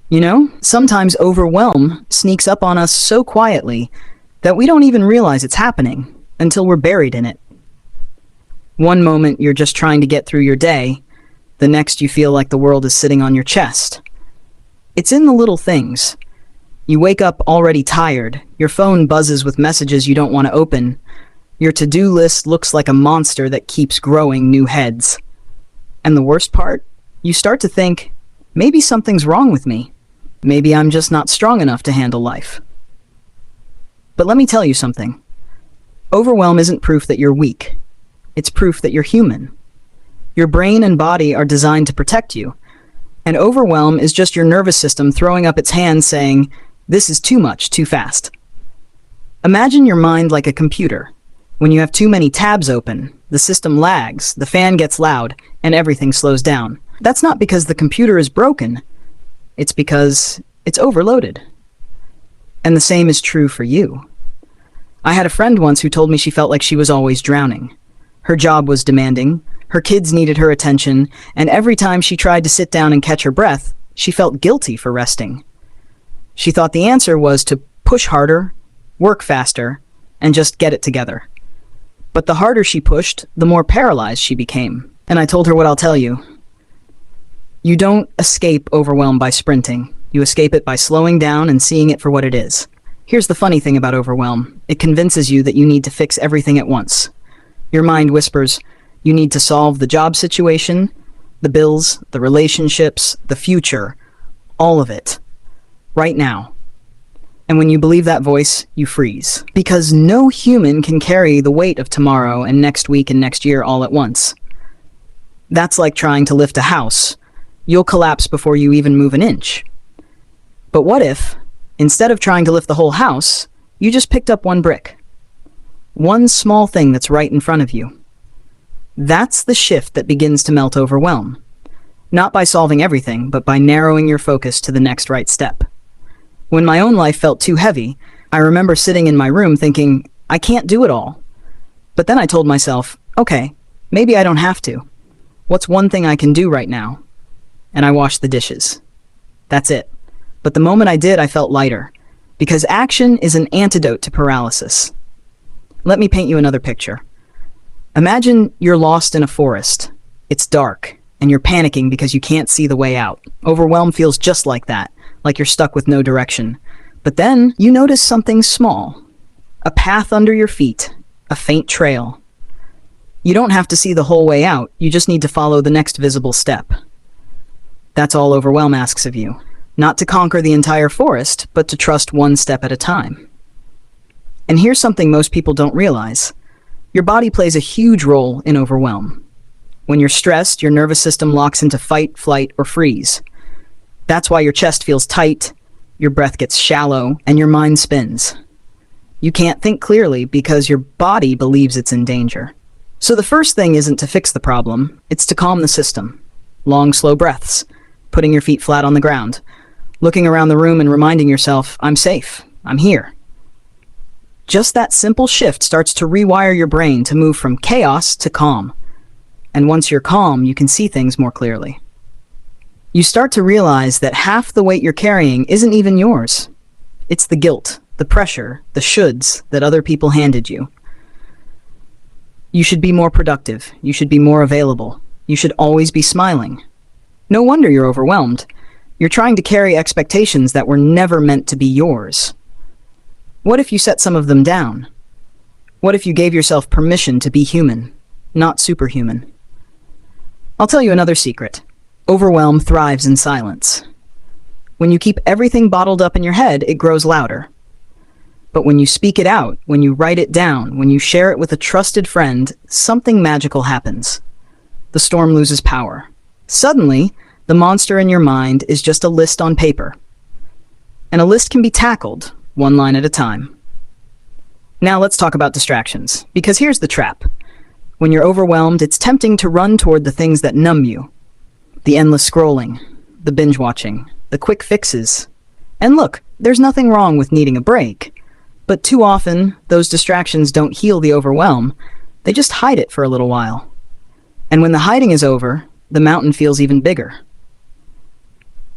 You know, sometimes overwhelm sneaks up on us so quietly that we don't even realize it's happening until we're buried in it. One moment you're just trying to get through your day, the next you feel like the world is sitting on your chest. It's in the little things. You wake up already tired, your phone buzzes with messages you don't want to open, your to-do list looks like a monster that keeps growing new heads. And the worst part? You start to think, maybe something's wrong with me. Maybe I'm just not strong enough to handle life. But let me tell you something. Overwhelm isn't proof that you're weak. It's proof that you're human. Your brain and body are designed to protect you. And overwhelm is just your nervous system throwing up its hands saying, this is too much, too fast. Imagine your mind like a computer. When you have too many tabs open, the system lags, the fan gets loud, and everything slows down. That's not because the computer is broken. It's because it's overloaded. And the same is true for you. I had a friend once who told me she felt like she was always drowning. Her job was demanding, her kids needed her attention, and every time she tried to sit down and catch her breath, she felt guilty for resting. She thought the answer was to push harder, work faster, and just get it together. But the harder she pushed, the more paralyzed she became. And I told her what I'll tell you. You don't escape overwhelm by sprinting. You escape it by slowing down and seeing it for what it is. Here's the funny thing about overwhelm. It convinces you that you need to fix everything at once. Your mind whispers, you need to solve the job situation, the bills, the relationships, the future, all of it. Right now. And when you believe that voice, you freeze. Because no human can carry the weight of tomorrow and next week and next year all at once. That's like trying to lift a house. You'll collapse before you even move an inch. But what if, instead of trying to lift the whole house, you just picked up one brick? One small thing that's right in front of you. That's the shift that begins to melt overwhelm. Not by solving everything, but by narrowing your focus to the next right step. When my own life felt too heavy, I remember sitting in my room thinking, I can't do it all. But then I told myself, okay, maybe I don't have to. What's one thing I can do right now? And I washed the dishes. That's it. But the moment I did, I felt lighter. Because action is an antidote to paralysis. Let me paint you another picture. Imagine you're lost in a forest. It's dark, and you're panicking because you can't see the way out. Overwhelm feels just like that, like you're stuck with no direction. But then you notice something small. A path under your feet, a faint trail. You don't have to see the whole way out, you just need to follow the next visible step. That's all overwhelm asks of you. Not to conquer the entire forest, but to trust one step at a time. And here's something most people don't realize. Your body plays a huge role in overwhelm. When you're stressed, your nervous system locks into fight, flight, or freeze. That's why your chest feels tight, your breath gets shallow, and your mind spins. You can't think clearly because your body believes it's in danger. So the first thing isn't to fix the problem, it's to calm the system. Long, slow breaths, putting your feet flat on the ground, looking around the room and reminding yourself, I'm safe, I'm here. Just that simple shift starts to rewire your brain to move from chaos to calm. And once you're calm, you can see things more clearly. You start to realize that half the weight you're carrying isn't even yours. It's the guilt, the pressure, the shoulds that other people handed you. You should be more productive. You should be more available. You should always be smiling. No wonder you're overwhelmed. You're trying to carry expectations that were never meant to be yours. What if you set some of them down? What if you gave yourself permission to be human, not superhuman? I'll tell you another secret. Overwhelm thrives in silence. When you keep everything bottled up in your head, it grows louder. But when you speak it out, when you write it down, when you share it with a trusted friend, something magical happens. The storm loses power. Suddenly, the monster in your mind is just a list on paper. And a list can be tackled, one line at a time. Now let's talk about distractions, because here's the trap. When you're overwhelmed, it's tempting to run toward the things that numb you. The endless scrolling, the binge watching, the quick fixes. And look, there's nothing wrong with needing a break. But too often, those distractions don't heal the overwhelm. They just hide it for a little while. And when the hiding is over, the mountain feels even bigger.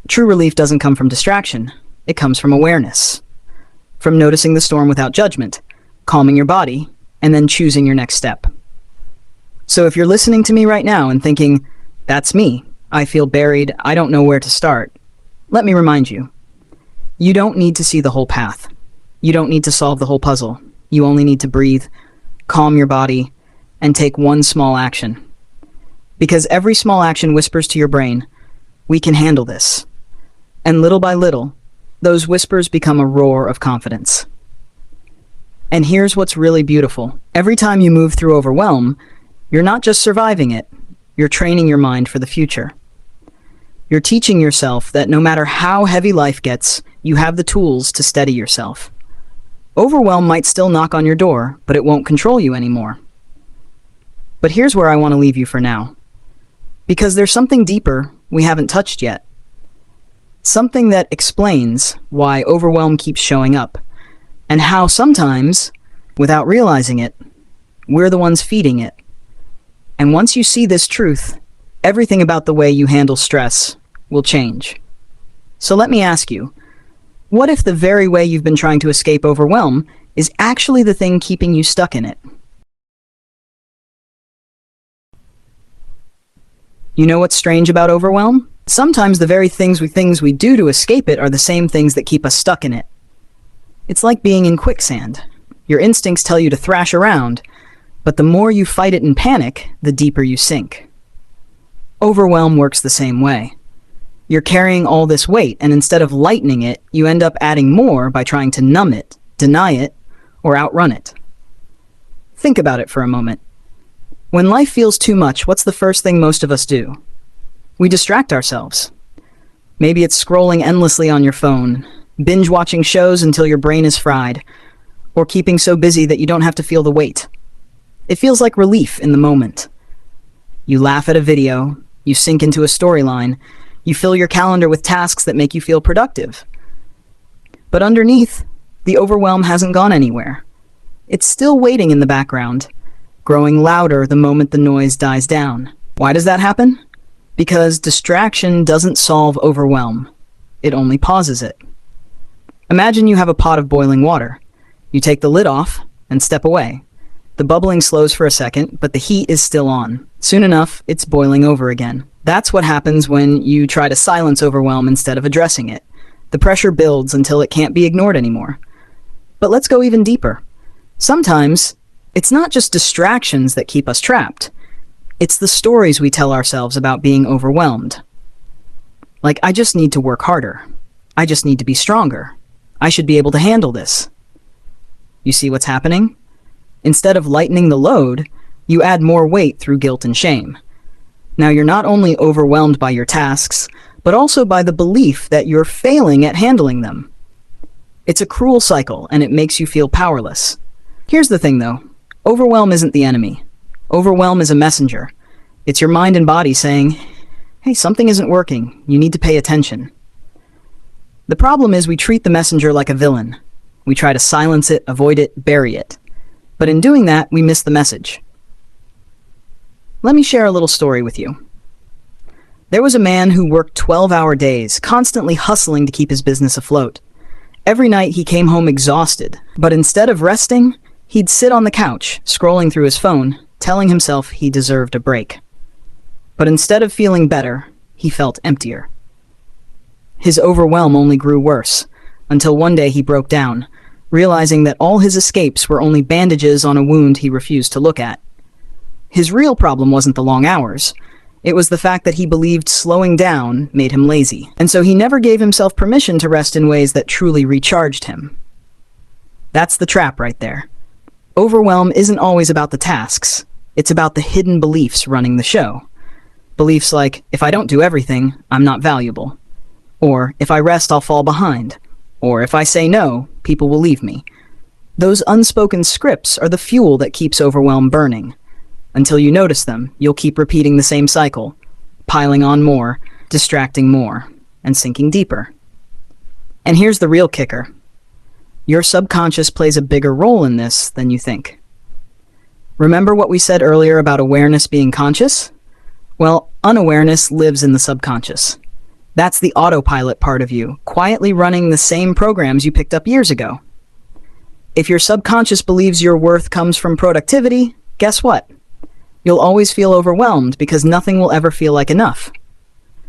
True relief doesn't come from distraction. It comes from awareness. From noticing the storm without judgment, calming your body, and then choosing your next step. So if you're listening to me right now and thinking, that's me, I feel buried, I don't know where to start, let me remind you, you don't need to see the whole path. You don't need to solve the whole puzzle. You only need to breathe, calm your body, and take one small action. Because every small action whispers to your brain, we can handle this. And little by little, those whispers become a roar of confidence. And here's what's really beautiful. Every time you move through overwhelm, you're not just surviving it, you're training your mind for the future. You're teaching yourself that no matter how heavy life gets, you have the tools to steady yourself. Overwhelm might still knock on your door, but it won't control you anymore. But here's where I want to leave you for now. Because there's something deeper we haven't touched yet. Something that explains why overwhelm keeps showing up, and how sometimes, without realizing it, we're the ones feeding it. And once you see this truth, everything about the way you handle stress will change. So let me ask you, what if the very way you've been trying to escape overwhelm is actually the thing keeping you stuck in it? You know what's strange about overwhelm? Sometimes the very things we do to escape it are the same things that keep us stuck in it. It's like being in quicksand. Your instincts tell you to thrash around, but the more you fight it in panic, the deeper you sink. Overwhelm works the same way. You're carrying all this weight, and instead of lightening it, you end up adding more by trying to numb it, deny it, or outrun it. Think about it for a moment. When life feels too much, what's the first thing most of us do? We distract ourselves. Maybe it's scrolling endlessly on your phone, binge watching shows until your brain is fried, or keeping so busy that you don't have to feel the weight. It feels like relief in the moment. You laugh at a video, you sink into a storyline, you fill your calendar with tasks that make you feel productive. But underneath, the overwhelm hasn't gone anywhere. It's still waiting in the background, growing louder the moment the noise dies down. Why does that happen? Because distraction doesn't solve overwhelm. It only pauses it. Imagine you have a pot of boiling water. You take the lid off and step away. The bubbling slows for a second, but the heat is still on. Soon enough, it's boiling over again. That's what happens when you try to silence overwhelm instead of addressing it. The pressure builds until it can't be ignored anymore. But let's go even deeper. Sometimes, it's not just distractions that keep us trapped. It's the stories we tell ourselves about being overwhelmed. Like, I just need to work harder. I just need to be stronger. I should be able to handle this. You see what's happening? Instead of lightening the load, you add more weight through guilt and shame. Now you're not only overwhelmed by your tasks, but also by the belief that you're failing at handling them. It's a cruel cycle, and it makes you feel powerless. Here's the thing though, overwhelm isn't the enemy. Overwhelm is a messenger. It's your mind and body saying, hey, something isn't working, you need to pay attention. The problem is we treat the messenger like a villain. We try to silence it, avoid it, bury it. But in doing that, we miss the message. Let me share a little story with you. There was a man who worked 12-hour days, constantly hustling to keep his business afloat. Every night he came home exhausted, but instead of resting, he'd sit on the couch, scrolling through his phone, telling himself he deserved a break. But instead of feeling better, he felt emptier. His overwhelm only grew worse, until one day he broke down, realizing that all his escapes were only bandages on a wound he refused to look at. His real problem wasn't the long hours. It was the fact that he believed slowing down made him lazy, and so he never gave himself permission to rest in ways that truly recharged him. That's the trap right there. Overwhelm isn't always about the tasks. It's about the hidden beliefs running the show. Beliefs like, if I don't do everything, I'm not valuable. Or, if I rest, I'll fall behind. Or, if I say no, people will leave me. Those unspoken scripts are the fuel that keeps overwhelm burning. Until you notice them, you'll keep repeating the same cycle, piling on more, distracting more, and sinking deeper. And here's the real kicker. Your subconscious plays a bigger role in this than you think. Remember what we said earlier about awareness being conscious? Well, unawareness lives in the subconscious. That's the autopilot part of you, quietly running the same programs you picked up years ago. If your subconscious believes your worth comes from productivity, guess what? You'll always feel overwhelmed because nothing will ever feel like enough.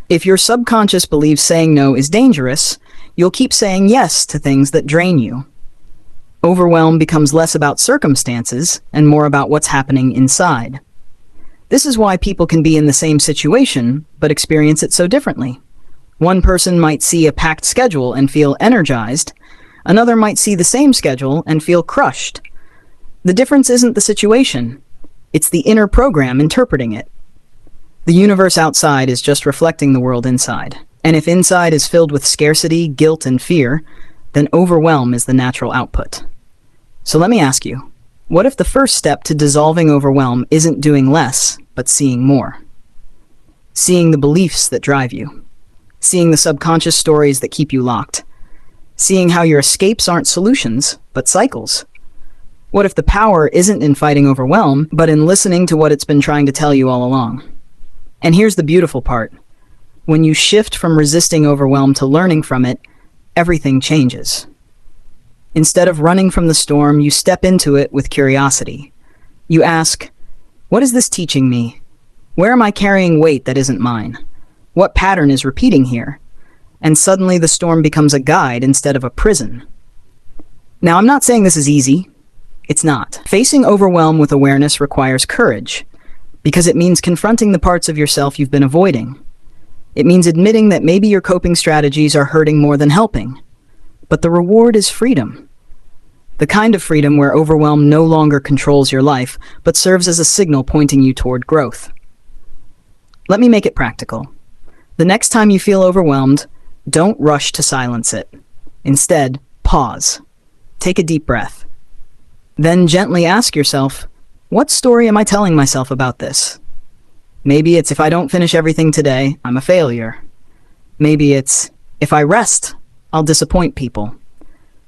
If your subconscious believes saying no is dangerous, you'll keep saying yes to things that drain you. Overwhelm becomes less about circumstances and more about what's happening inside. This is why people can be in the same situation, but experience it so differently. One person might see a packed schedule and feel energized. Another might see the same schedule and feel crushed. The difference isn't the situation. It's the inner program interpreting it. The universe outside is just reflecting the world inside. And if inside is filled with scarcity, guilt, and fear, then overwhelm is the natural output. So let me ask you, what if the first step to dissolving overwhelm isn't doing less, but seeing more? Seeing the beliefs that drive you. Seeing the subconscious stories that keep you locked. Seeing how your escapes aren't solutions, but cycles. What if the power isn't in fighting overwhelm, but in listening to what it's been trying to tell you all along? And here's the beautiful part. When you shift from resisting overwhelm to learning from it, everything changes. Instead of running from the storm, you step into it with curiosity. You ask, what is this teaching me? Where am I carrying weight that isn't mine? What pattern is repeating here? And suddenly the storm becomes a guide instead of a prison. Now, I'm not saying this is easy. It's not. Facing overwhelm with awareness requires courage, because it means confronting the parts of yourself you've been avoiding. It means admitting that maybe your coping strategies are hurting more than helping. But the reward is freedom. The kind of freedom where overwhelm no longer controls your life, but serves as a signal pointing you toward growth. Let me make it practical. The next time you feel overwhelmed, don't rush to silence it. Instead, pause. Take a deep breath. Then gently ask yourself, what story am I telling myself about this? Maybe it's, if I don't finish everything today, I'm a failure. Maybe it's, if I rest, I'll disappoint people.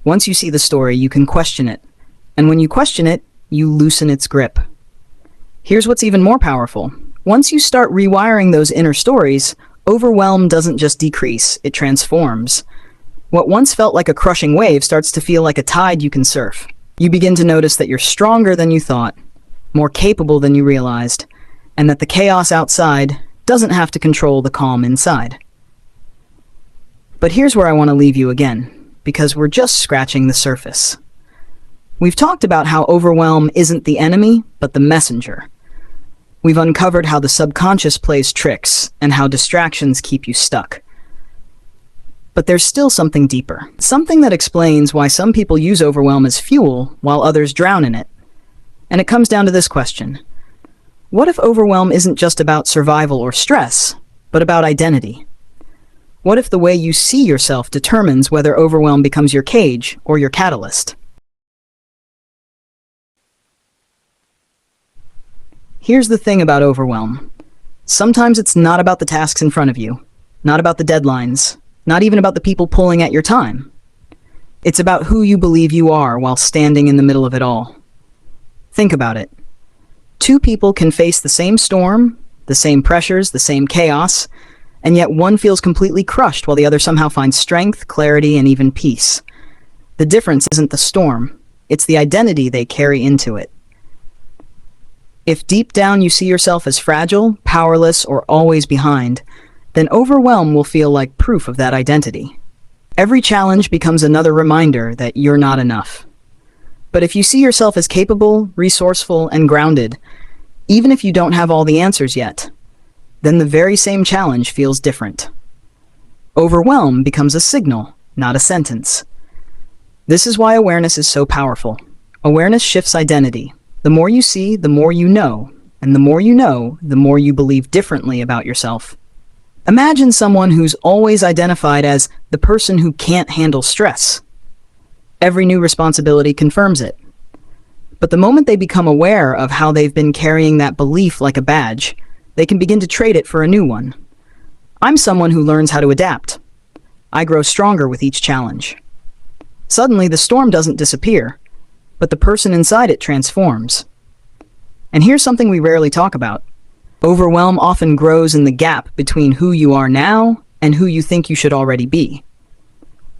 Once you see the story, you can question it. And when you question it, you loosen its grip. Here's what's even more powerful. Once you start rewiring those inner stories, overwhelm doesn't just decrease, it transforms. What once felt like a crushing wave starts to feel like a tide you can surf. You begin to notice that you're stronger than you thought, more capable than you realized, and that the chaos outside doesn't have to control the calm inside. But here's where I want to leave you again, because we're just scratching the surface. We've talked about how overwhelm isn't the enemy, but the messenger. We've uncovered how the subconscious plays tricks and how distractions keep you stuck. But there's still something deeper, something that explains why some people use overwhelm as fuel while others drown in it. And it comes down to this question. What if overwhelm isn't just about survival or stress, but about identity? What if the way you see yourself determines whether overwhelm becomes your cage or your catalyst? Here's the thing about overwhelm. Sometimes it's not about the tasks in front of you, not about the deadlines, not even about the people pulling at your time. It's about who you believe you are while standing in the middle of it all. Think about it. Two people can face the same storm, the same pressures, the same chaos, and yet one feels completely crushed while the other somehow finds strength, clarity, and even peace. The difference isn't the storm, it's the identity they carry into it. If deep down you see yourself as fragile, powerless, or always behind, then overwhelm will feel like proof of that identity. Every challenge becomes another reminder that you're not enough. But if you see yourself as capable, resourceful, and grounded, even if you don't have all the answers yet, then the very same challenge feels different. Overwhelm becomes a signal, not a sentence. This is why awareness is so powerful. Awareness shifts identity. The more you see, the more you know, and the more you know, the more you believe differently about yourself. Imagine someone who's always identified as the person who can't handle stress. Every new responsibility confirms it. But the moment they become aware of how they've been carrying that belief like a badge, they can begin to trade it for a new one. I'm someone who learns how to adapt. I grow stronger with each challenge. Suddenly, the storm doesn't disappear, but the person inside it transforms. And here's something we rarely talk about. Overwhelm often grows in the gap between who you are now and who you think you should already be.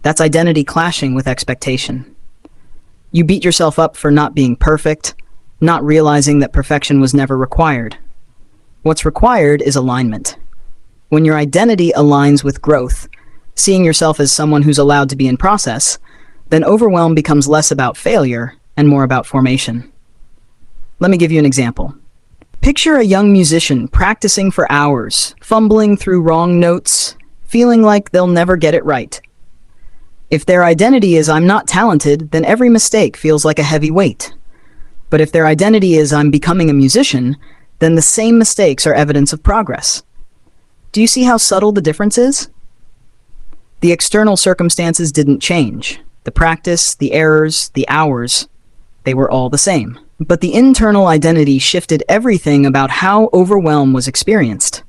That's identity clashing with expectation. You beat yourself up for not being perfect, not realizing that perfection was never required. What's required is alignment. When your identity aligns with growth, seeing yourself as someone who's allowed to be in process, then overwhelm becomes less about failure and more about formation. Let me give you an example. Picture a young musician practicing for hours, fumbling through wrong notes, feeling like they'll never get it right. If their identity is "I'm not talented," then every mistake feels like a heavy weight. But if their identity is "I'm becoming a musician," then the same mistakes are evidence of progress. Do you see how subtle the difference is? The external circumstances didn't change. The practice, the errors, the hours, they were all the same. But the internal identity shifted everything about how overwhelm was experienced.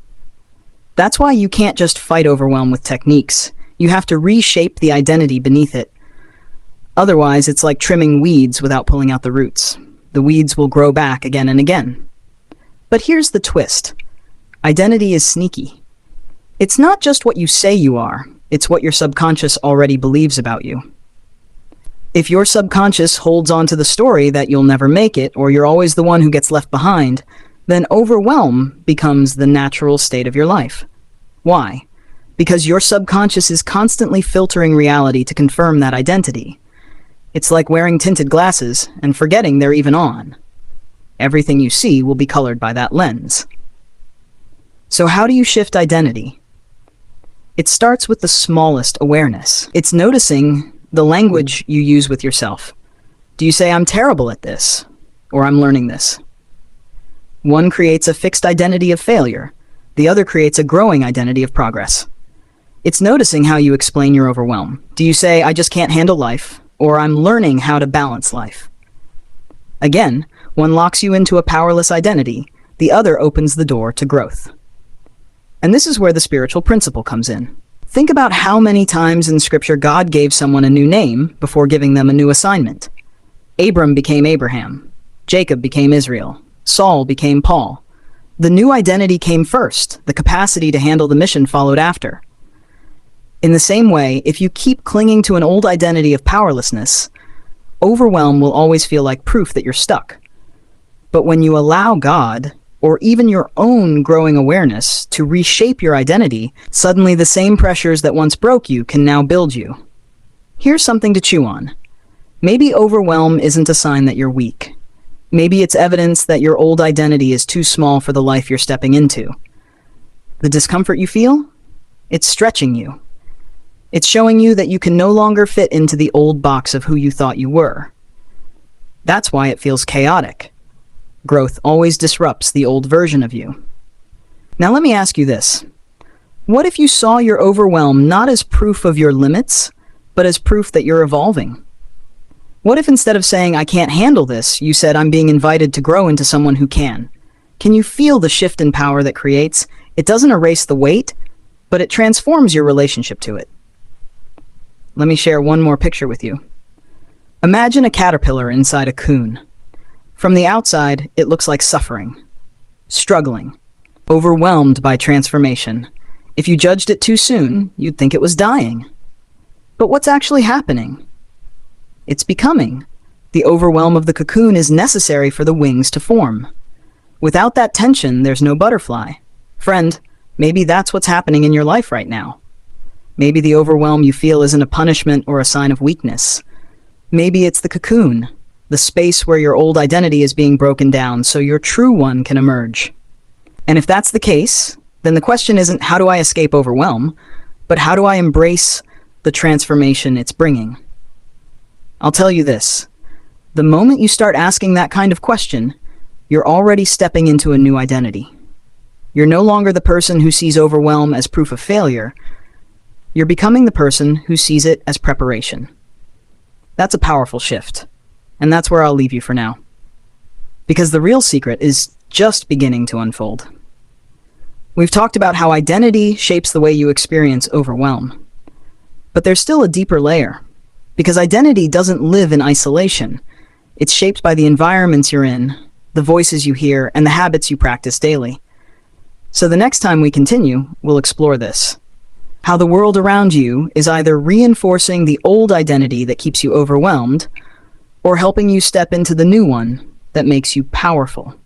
That's why you can't just fight overwhelm with techniques. You have to reshape the identity beneath it. Otherwise, it's like trimming weeds without pulling out the roots. The weeds will grow back again and again. But here's the twist. Identity is sneaky. It's not just what you say you are, it's what your subconscious already believes about you. If your subconscious holds on to the story that you'll never make it, or you're always the one who gets left behind, then overwhelm becomes the natural state of your life. Why? Because your subconscious is constantly filtering reality to confirm that identity. It's like wearing tinted glasses and forgetting they're even on. Everything you see will be colored by that lens. So how do you shift identity? It starts with the smallest awareness. It's noticing the language you use with yourself. Do you say, "I'm terrible at this," or "I'm learning this"? One creates a fixed identity of failure. The other creates a growing identity of progress. It's noticing how you explain your overwhelm. Do you say, "I just can't handle life," or "I'm learning how to balance life"? Again, one locks you into a powerless identity. The other opens the door to growth. And this is where the spiritual principle comes in. Think about how many times in Scripture God gave someone a new name before giving them a new assignment. Abram became Abraham. Jacob became Israel. Saul became Paul. The new identity came first. The capacity to handle the mission followed after. In the same way, if you keep clinging to an old identity of powerlessness, overwhelm will always feel like proof that you're stuck. But when you allow God, or even your own growing awareness, to reshape your identity, suddenly the same pressures that once broke you can now build you. Here's something to chew on. Maybe overwhelm isn't a sign that you're weak. Maybe it's evidence that your old identity is too small for the life you're stepping into. The discomfort you feel? It's stretching you. It's showing you that you can no longer fit into the old box of who you thought you were. That's why it feels chaotic. Growth always disrupts the old version of you. Now let me ask you this. What if you saw your overwhelm not as proof of your limits, but as proof that you're evolving? What if instead of saying, "I can't handle this," you said, "I'm being invited to grow into someone who can"? Can you feel the shift in power that creates? It doesn't erase the weight, but it transforms your relationship to it. Let me share one more picture with you. Imagine a caterpillar inside a cocoon. From the outside, it looks like suffering, struggling, overwhelmed by transformation. If you judged it too soon, you'd think it was dying. But what's actually happening? It's becoming. The overwhelm of the cocoon is necessary for the wings to form. Without that tension, there's no butterfly. Friend, maybe that's what's happening in your life right now. Maybe the overwhelm you feel isn't a punishment or a sign of weakness. Maybe it's the cocoon, the space where your old identity is being broken down so your true one can emerge. And if that's the case, then the question isn't how do I escape overwhelm, but how do I embrace the transformation it's bringing? I'll tell you this, the moment you start asking that kind of question, you're already stepping into a new identity. You're no longer the person who sees overwhelm as proof of failure. You're becoming the person who sees it as preparation. That's a powerful shift, and that's where I'll leave you for now. Because the real secret is just beginning to unfold. We've talked about how identity shapes the way you experience overwhelm. But there's still a deeper layer, because identity doesn't live in isolation. It's shaped by the environments you're in, the voices you hear, and the habits you practice daily. So the next time we continue, we'll explore this. How the world around you is either reinforcing the old identity that keeps you overwhelmed or helping you step into the new one that makes you powerful.